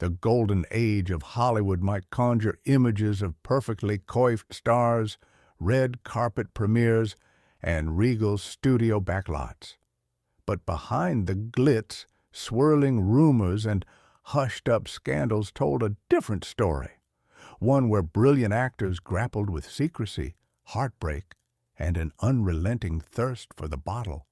The golden age of Hollywood might conjure images of perfectly coiffed stars, red carpet premieres, and regal studio backlots. But behind the glitz, swirling rumors and hushed-up scandals told a different story, one where brilliant actors grappled with secrecy, heartbreak, and an unrelenting thirst for the bottle.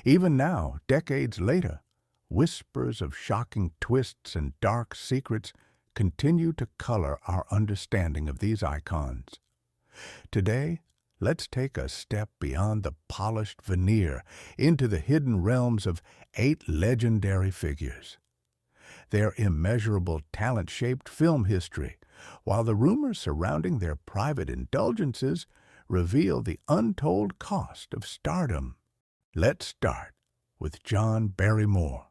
Even now, decades later, whispers of shocking twists and dark secrets continue to color our understanding of these icons. Today, let's take a step beyond the polished veneer into the hidden realms of 8 legendary figures. Their immeasurable talent shaped film history, while the rumors surrounding their private indulgences reveal the untold cost of stardom. Let's start with John BarryMore.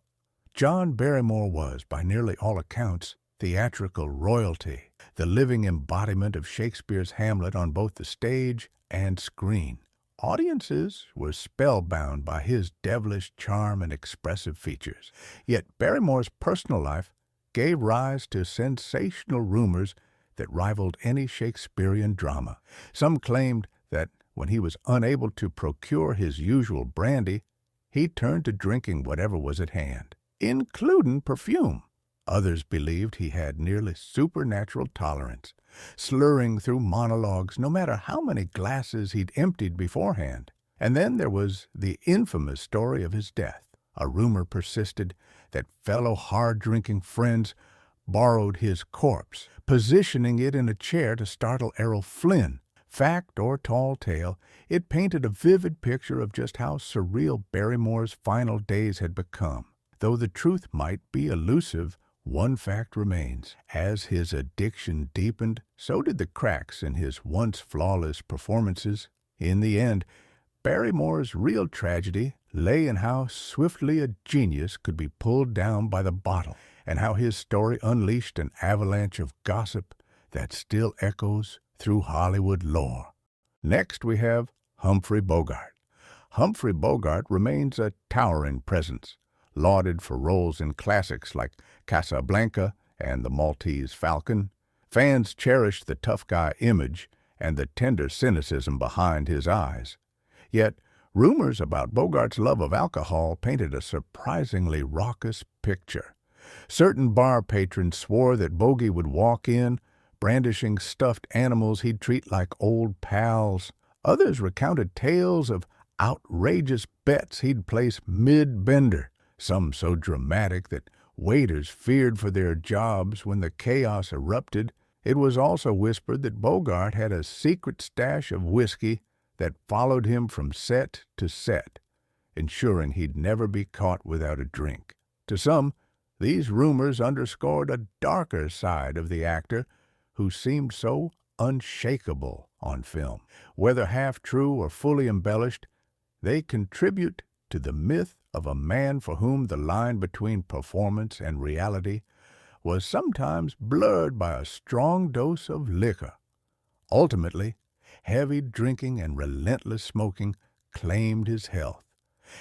John BarryMore was, by nearly all accounts, theatrical royalty, the living embodiment of Shakespeare's Hamlet on both the stage and screen. Audiences were spellbound by his devilish charm and expressive features. Yet BarryMore's personal life gave rise to sensational rumors that rivaled any Shakespearean drama. Some claimed that when he was unable to procure his usual brandy, he turned to drinking whatever was at hand, including perfume. Others believed he had nearly supernatural tolerance, slurring through monologues no matter how many glasses he'd emptied beforehand. And then there was the infamous story of his death. A rumor persisted that fellow hard-drinking friends borrowed his corpse, positioning it in a chair to startle Errol Flynn. Fact or tall tale, it painted a vivid picture of just how surreal BarryMore's final days had become. Though the truth might be elusive, one fact remains. As his addiction deepened, so did the cracks in his once flawless performances. In the end, BarryMore's real tragedy lay in how swiftly a genius could be pulled down by the bottle, and how his story unleashed an avalanche of gossip that still echoes through Hollywood lore. Next we have Humphrey Bogart. Humphrey Bogart remains a towering presence, lauded for roles in classics like Casablanca and The Maltese Falcon. Fans cherish the tough guy image and the tender cynicism behind his eyes. Yet, rumors about Bogart's love of alcohol painted a surprisingly raucous picture. Certain bar patrons swore that Bogey would walk in, brandishing stuffed animals he'd treat like old pals. Others recounted tales of outrageous bets he'd place mid-bender, some so dramatic that waiters feared for their jobs when the chaos erupted. It was also whispered that Bogart had a secret stash of whiskey that followed him from set to set, ensuring he'd never be caught without a drink. To some, these rumors underscored a darker side of the actor who seemed so unshakable on film. Whether half-true or fully embellished, they contribute to the myth of a man for whom the line between performance and reality was sometimes blurred by a strong dose of liquor. Ultimately, heavy drinking and relentless smoking claimed his health,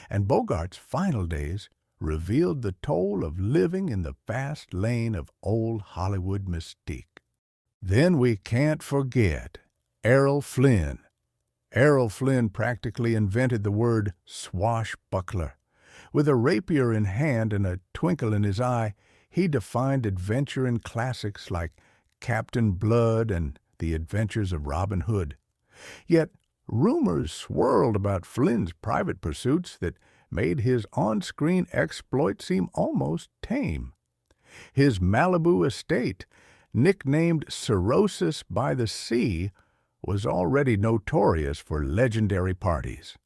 and Bogart's final days revealed the toll of living in the fast lane of old Hollywood mystique. Then we can't forget Errol Flynn. Errol Flynn practically invented the word swashbuckler. With a rapier in hand and a twinkle in his eye, he defined adventure in classics like Captain Blood and The Adventures of Robin Hood. Yet rumors swirled about Flynn's private pursuits that made his on-screen exploits seem almost tame. His Malibu estate, nicknamed Cirrhosis by the Sea, was already notorious for legendary parties.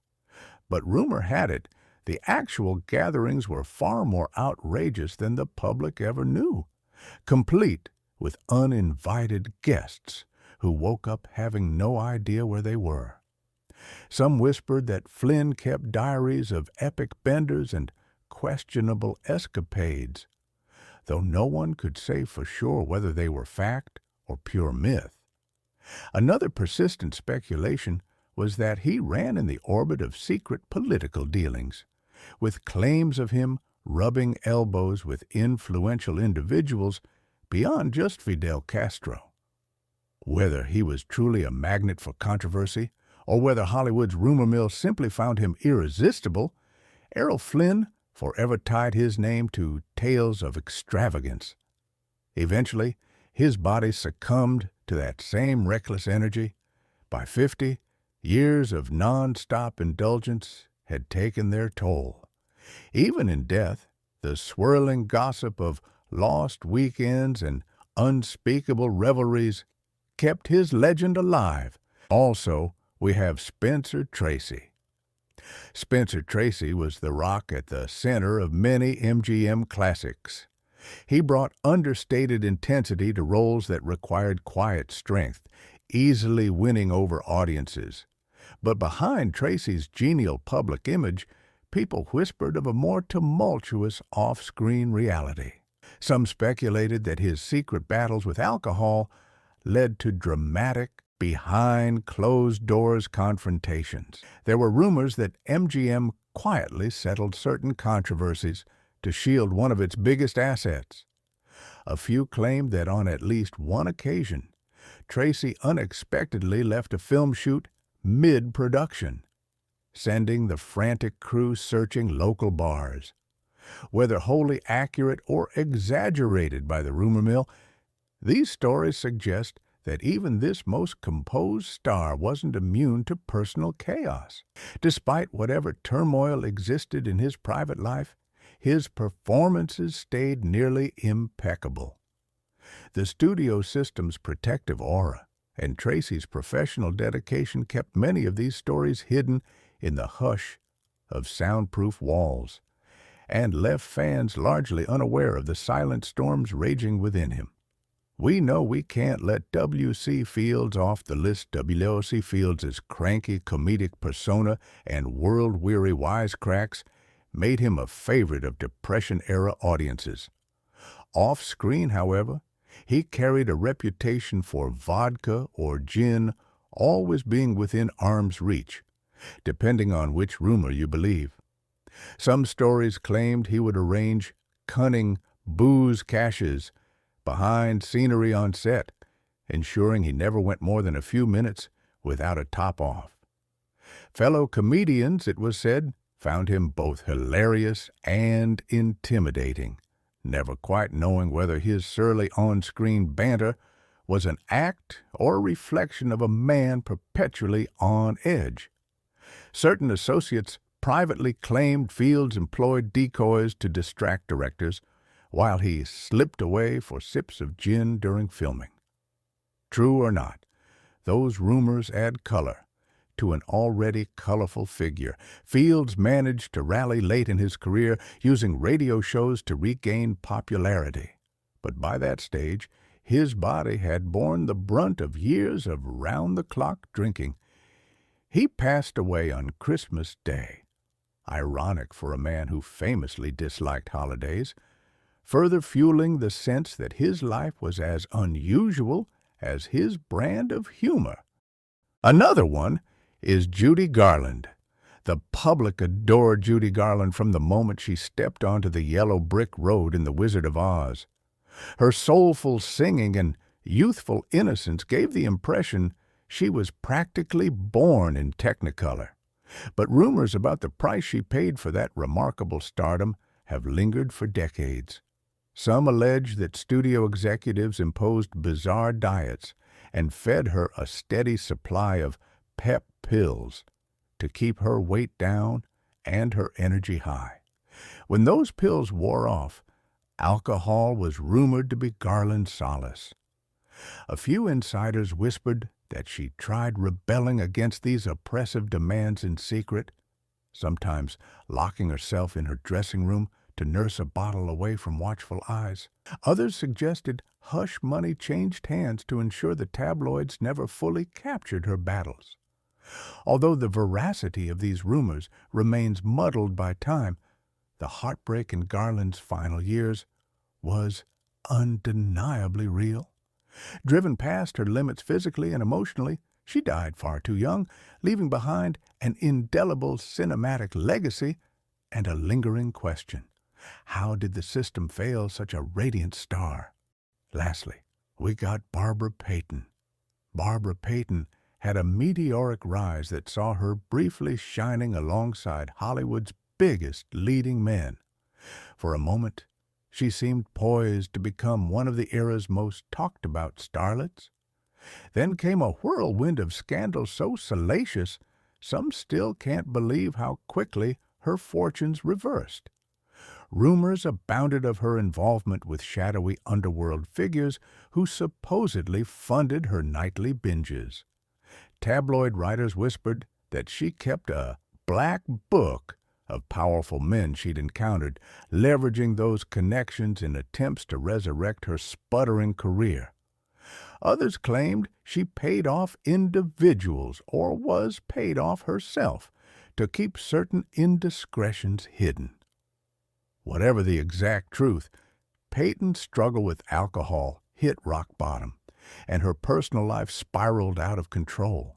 But rumor had it, the actual gatherings were far more outrageous than the public ever knew, complete with uninvited guests who woke up having no idea where they were. Some whispered that Flynn kept diaries of epic benders and questionable escapades, though no one could say for sure whether they were fact or pure myth. Another persistent speculation was that he ran in the orbit of secret political dealings, with claims of him rubbing elbows with influential individuals beyond just Fidel Castro. Whether he was truly a magnet for controversy, or whether Hollywood's rumor mill simply found him irresistible, Errol Flynn forever tied his name to tales of extravagance. Eventually, his body succumbed to that same reckless energy. By 50, years of non-stop indulgence had taken their toll. Even in death, the swirling gossip of lost weekends and unspeakable revelries kept his legend alive. Also, we have Spencer Tracy. Spencer Tracy was the rock at the center of many MGM classics. He brought understated intensity to roles that required quiet strength, easily winning over audiences. But behind Tracy's genial public image, people whispered of a more tumultuous off-screen reality. Some speculated that his secret battles with alcohol led to dramatic, behind-closed-doors confrontations. There were rumors that MGM quietly settled certain controversies to shield one of its biggest assets. A few claimed that on at least one occasion, Tracy unexpectedly left a film shoot mid-production, sending the frantic crew searching local bars. Whether wholly accurate or exaggerated by the rumor mill, these stories suggest that even this most composed star wasn't immune to personal chaos. Despite whatever turmoil existed in his private life, his performances stayed nearly impeccable. The studio system's protective aura and Tracy's professional dedication kept many of these stories hidden in the hush of soundproof walls, and left fans largely unaware of the silent storms raging within him. We know we can't let W.C. Fields off the list. W.C. Fields' cranky comedic persona and world-weary wisecracks made him a favorite of Depression-era audiences. Off-screen, however, he carried a reputation for vodka or gin always being within arm's reach, depending on which rumor you believe. Some stories claimed he would arrange cunning booze caches behind scenery on set, ensuring he never went more than a few minutes without a top off. Fellow comedians, it was said, found him both hilarious and intimidating, never quite knowing whether his surly on-screen banter was an act or a reflection of a man perpetually on edge. Certain associates privately claimed Fields employed decoys to distract directors, while he slipped away for sips of gin during filming. True or not, those rumors add color to an already colorful figure. Fields managed to rally late in his career, using radio shows to regain popularity. But by that stage, his body had borne the brunt of years of round-the-clock drinking. He passed away on Christmas Day, ironic for a man who famously disliked holidays, further fueling the sense that his life was as unusual as his brand of humor. Another one is Judy Garland. The public adored Judy Garland from the moment she stepped onto the yellow brick road in The Wizard of Oz. Her soulful singing and youthful innocence gave the impression she was practically born in Technicolor. But rumors about the price she paid for that remarkable stardom have lingered for decades. Some allege that studio executives imposed bizarre diets and fed her a steady supply of pep pills to keep her weight down and her energy high. When those pills wore off, alcohol was rumored to be Garland's solace. A few insiders whispered that she tried rebelling against these oppressive demands in secret, sometimes locking herself in her dressing room to nurse a bottle away from watchful eyes. Others suggested hush money changed hands to ensure the tabloids never fully captured her battles. Although the veracity of these rumors remains muddled by time, the heartbreak in Garland's final years was undeniably real. Driven past her limits physically and emotionally, she died far too young, leaving behind an indelible cinematic legacy and a lingering question. How did the system fail such a radiant star? Lastly, we got Barbara Payton. Barbara Payton had a meteoric rise that saw her briefly shining alongside Hollywood's biggest leading men. For a moment, she seemed poised to become one of the era's most talked-about starlets. Then came a whirlwind of scandal so salacious, some still can't believe how quickly her fortunes reversed. Rumors abounded of her involvement with shadowy underworld figures who supposedly funded her nightly binges. Tabloid writers whispered that she kept a black book of powerful men she'd encountered, leveraging those connections in attempts to resurrect her sputtering career. Others claimed she paid off individuals or was paid off herself to keep certain indiscretions hidden. Whatever the exact truth, Payton's struggle with alcohol hit rock bottom, and her personal life spiraled out of control.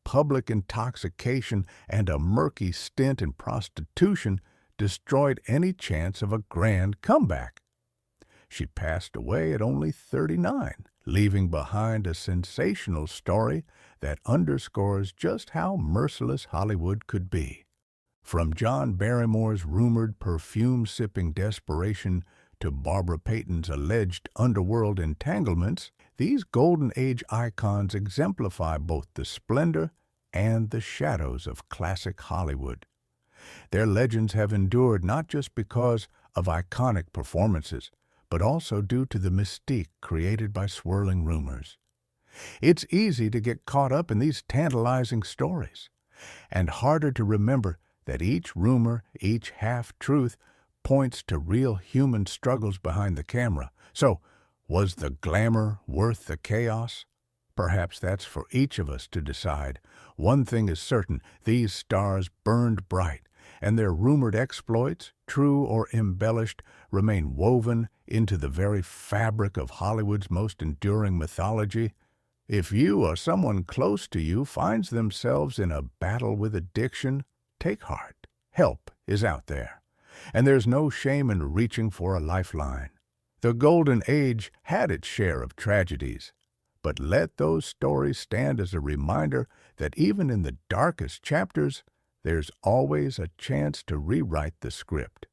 Public intoxication and a murky stint in prostitution destroyed any chance of a grand comeback. She passed away at only 39, leaving behind a sensational story that underscores just how merciless Hollywood could be. From John Barrymore's rumored perfume-sipping desperation to Barbara Payton's alleged underworld entanglements, these Golden Age icons exemplify both the splendor and the shadows of classic Hollywood. Their legends have endured not just because of iconic performances, but also due to the mystique created by swirling rumors. It's easy to get caught up in these tantalizing stories, and harder to remember that each rumor, each half-truth, points to real human struggles behind the camera. So, was the glamour worth the chaos? Perhaps that's for each of us to decide. One thing is certain, these stars burned bright, and their rumored exploits, true or embellished, remain woven into the very fabric of Hollywood's most enduring mythology. If you or someone close to you finds themselves in a battle with addiction, take heart. Help is out there, and there's no shame in reaching for a lifeline. The Golden Age had its share of tragedies, but let those stories stand as a reminder that even in the darkest chapters, there's always a chance to rewrite the script.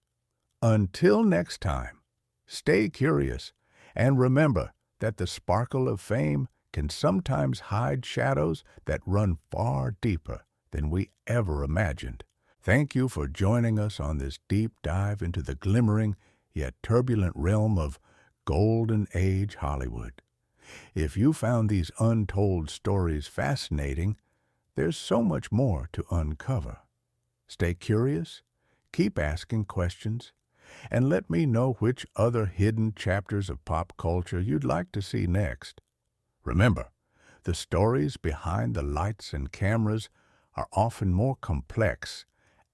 Until next time, stay curious, and remember that the sparkle of fame can sometimes hide shadows that run far deeper than we ever imagined. Thank you for joining us on this deep dive into the glimmering yet turbulent realm of Golden Age Hollywood. If you found these untold stories fascinating, there's so much more to uncover. Stay curious, keep asking questions, and let me know which other hidden chapters of pop culture you'd like to see next. Remember, the stories behind the lights and cameras are often more complex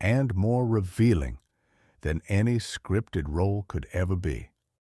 and more revealing than any scripted role could ever be.